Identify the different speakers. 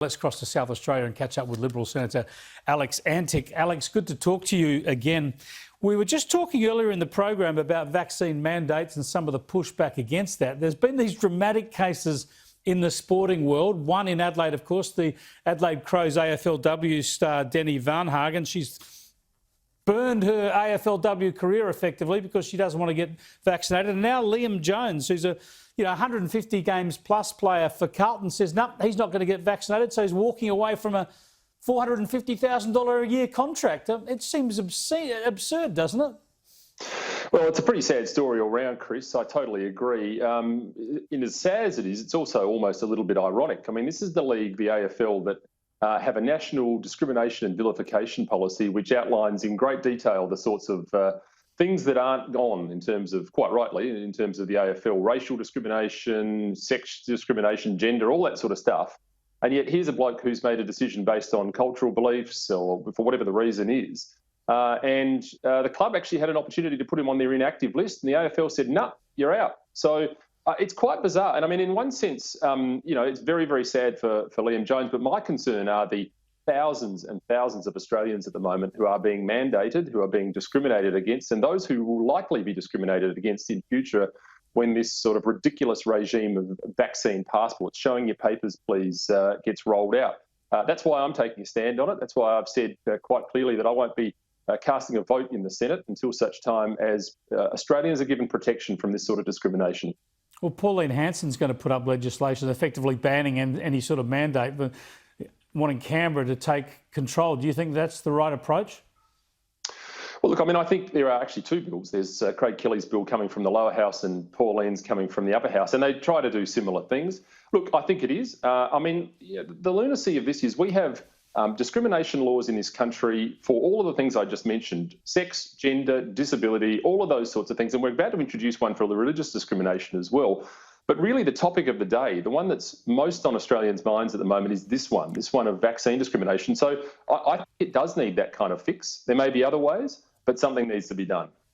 Speaker 1: Let's cross to South Australia and catch up with Liberal Senator Alex Antic. Alex, good to talk to you again. We were just talking earlier in the program about vaccine mandates and some of the pushback against that. There's been these dramatic cases in the sporting world. One in Adelaide, of course, the Adelaide Crows AFLW star Denny Varnhagen. She's burned her AFLW career effectively because she doesn't want to get vaccinated. And now Liam Jones, who's a 150 games plus player for Carlton, says no, he's not going to get vaccinated, so he's walking away from a $450,000 a year contract. It seems absurd, doesn't it?
Speaker 2: Well, it's a pretty sad story all round, Chris. I totally agree. In as sad as it is, it's also almost a little bit ironic. I mean, this is the league, the AFL, that have a national discrimination and vilification policy which outlines in great detail the sorts of things that aren't gone in terms of, quite rightly, in terms of the AFL, racial discrimination, sex discrimination, gender, all that sort of stuff. And yet here's a bloke who's made a decision based on cultural beliefs or for whatever the reason is. And the club actually had an opportunity to put him on their inactive list, and the AFL said, no, you're out. So it's quite bizarre. And I mean, in one sense, it's very, very sad for Liam Jones, but my concern are the thousands and thousands of Australians at the moment who are being mandated, who are being discriminated against, and those who will likely be discriminated against in future when this sort of ridiculous regime of vaccine passports, showing your papers, please, gets rolled out. That's why I'm taking a stand on it. That's why I've said quite clearly that I won't be casting a vote in the Senate until such time as Australians are given protection from this sort of discrimination.
Speaker 1: Well, Pauline Hanson's going to put up legislation effectively banning any sort of mandate, but wanting Canberra to take control. Do you think that's the right approach?
Speaker 2: Well, look, I mean, I think there are actually two bills. There's Craig Kelly's bill coming from the lower house and Pauline's coming from the upper house, and they try to do similar things. Look, I think it is. The lunacy of this is we have discrimination laws in this country for all of the things I just mentioned: sex, gender, disability, all of those sorts of things. And we're about to introduce one for the religious discrimination as well. But really the topic of the day, the one that's most on Australians' minds at the moment is this one of vaccine discrimination. So I think it does need that kind of fix. There may be other ways, but something needs to be done.